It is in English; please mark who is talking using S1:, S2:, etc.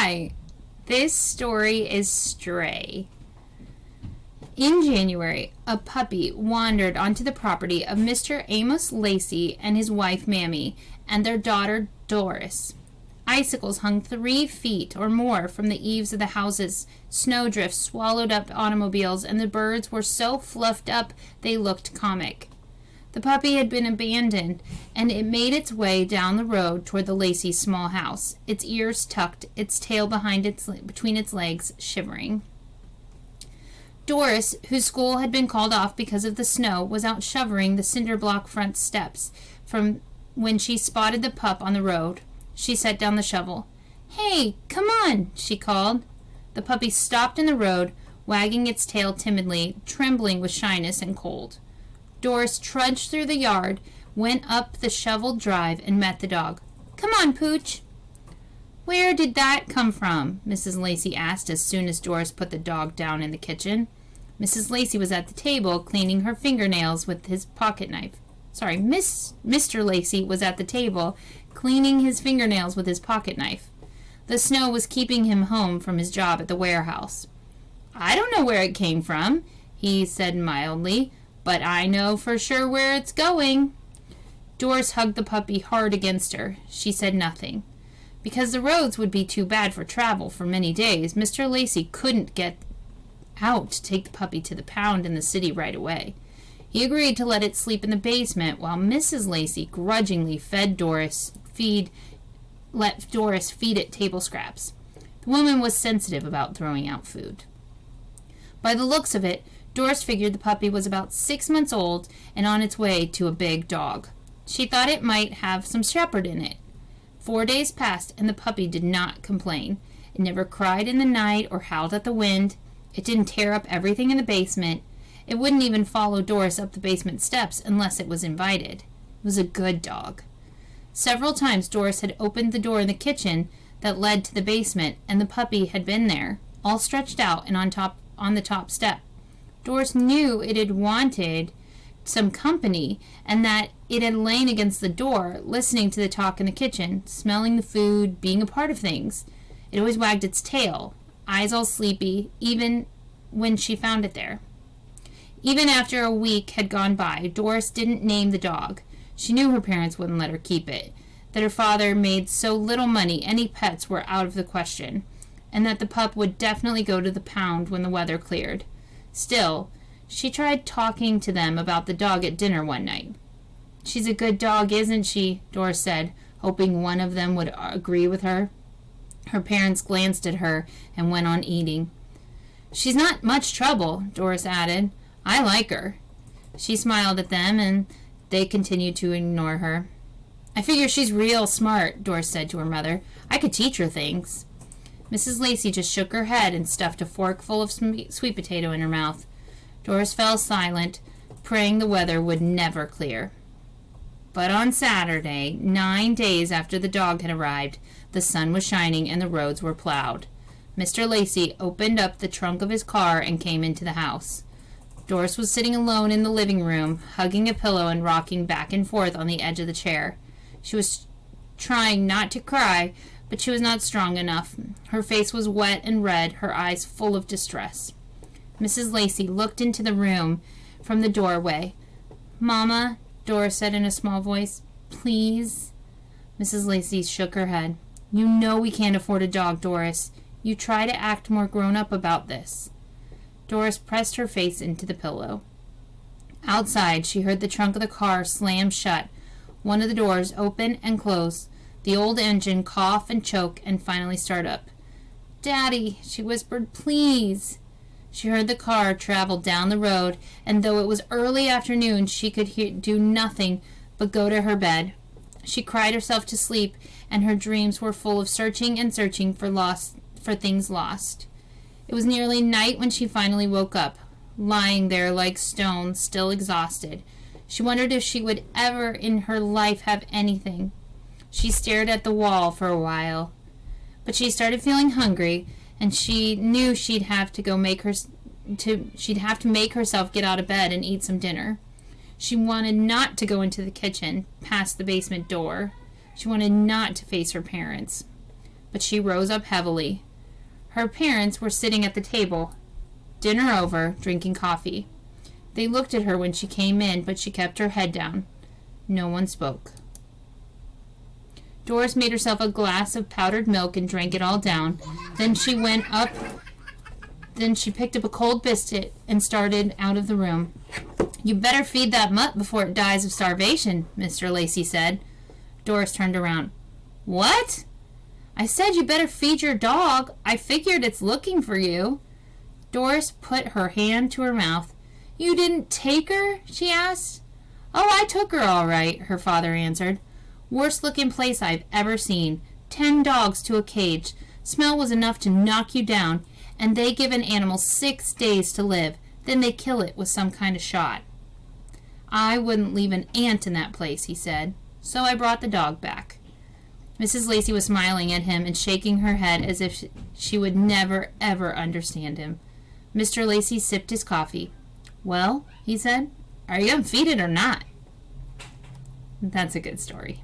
S1: Hi, this story is Stray. In January, a puppy wandered onto the property of Mr. Amos Lacey and his wife Mammy and their daughter Doris. Icicles hung 3 feet or more from the eaves of the houses. Snowdrifts swallowed up automobiles, and the birds were so fluffed up they looked comic. The puppy had been abandoned, and it made its way down the road toward the Lacey's small house, its ears tucked, its tail between its legs, shivering. Doris, whose school had been called off because of the snow, was out shoveling the cinder block front steps from when she spotted the pup on the road. She set down the shovel. "Hey, come on," she called. The puppy stopped in the road, wagging its tail timidly, trembling with shyness and cold. Doris trudged through the yard, went up the shoveled drive, and met the dog. "Come on, Pooch." "Where did that come from?" Mrs. Lacey asked as soon as Doris put the dog down in the kitchen. Mrs. Lacey was at the table cleaning her fingernails with his pocket knife. Mr. Lacey was at the table cleaning his fingernails with his pocket knife. The snow was keeping him home from his job at the warehouse. "I don't know where it came from," he said mildly, "but I know for sure where it's going." Doris hugged the puppy hard against her. She said nothing. Because the roads would be too bad for travel for many days, Mr. Lacey couldn't get out to take the puppy to the pound in the city right away. He agreed to let it sleep in the basement while Mrs. Lacey grudgingly let Doris feed it table scraps. The woman was sensitive about throwing out food. By the looks of it, Doris figured the puppy was about 6 months old and on its way to a big dog. She thought it might have some shepherd in it. 4 days passed, and the puppy did not complain. It never cried in the night or howled at the wind. It didn't tear up everything in the basement. It wouldn't even follow Doris up the basement steps unless it was invited. It was a good dog. Several times Doris had opened the door in the kitchen that led to the basement, and the puppy had been there, all stretched out and on the top step. Doris knew it had wanted some company, and that it had lain against the door, listening to the talk in the kitchen, smelling the food, being a part of things. It always wagged its tail, eyes all sleepy, even when she found it there. Even after a week had gone by, Doris didn't name the dog. She knew her parents wouldn't let her keep it, that her father made so little money any pets were out of the question, and that the pup would definitely go to the pound when the weather cleared. Still, she tried talking to them about the dog at dinner one night. "She's a good dog, isn't she?" Doris said, hoping one of them would agree with her. Her parents glanced at her and went on eating. "She's not much trouble," Doris added. "I like her." She smiled at them, and they continued to ignore her. "I figure she's real smart," Doris said to her mother. "I could teach her things." Mrs. Lacey just shook her head and stuffed a fork full of sweet potato in her mouth. Doris fell silent, praying the weather would never clear. But on Saturday, 9 days after the dog had arrived, the sun was shining and the roads were plowed. Mr. Lacey opened up the trunk of his car and came into the house. Doris was sitting alone in the living room, hugging a pillow and rocking back and forth on the edge of the chair. She was trying not to cry, but she was not strong enough. Her face was wet and red, her eyes full of distress. Mrs. Lacey looked into the room from the doorway. "Mama," Doris said in a small voice, "please." Mrs. Lacey shook her head. "You know we can't afford a dog, Doris. You try to act more grown up about this." Doris pressed her face into the pillow. Outside, she heard the trunk of the car slam shut, one of the doors open and close, the old engine cough and choke and finally start up. "Daddy," she whispered, "please." She heard the car travel down the road, and though it was early afternoon, she could do nothing but go to her bed. She cried herself to sleep, and her dreams were full of searching and searching for things lost. It was nearly night when she finally woke up, lying there like stone, still exhausted. She wondered if she would ever in her life have anything. She stared at the wall for a while, but she started feeling hungry, and she knew she'd have to make herself get out of bed and eat some dinner. She wanted not to go into the kitchen, past the basement door. She wanted not to face her parents. but she rose up heavily. Her parents were sitting at the table, dinner over, drinking coffee. They looked at her when she came in, but she kept her head down. No one spoke. Doris made herself a glass of powdered milk and drank it all down. Then she picked up a cold biscuit and started out of the room. "You better feed that mutt before it dies of starvation," Mr. Lacey said. Doris turned around. "What?" "I said you better feed your dog. I figured it's looking for you." Doris put her hand to her mouth. "You didn't take her?" she asked. "Oh, I took her all right," her father answered. "Worst looking place I've ever seen. 10 dogs to a cage. Smell was enough to knock you down, and they give an animal 6 days to live. Then they kill it with some kind of shot." "I wouldn't leave an ant in that place," he said. "So I brought the dog back." Mrs. Lacey was smiling at him and shaking her head as if she would never, ever understand him. Mr. Lacey sipped his coffee. "Well," he said, "are you going to feed it or not?" That's a good story.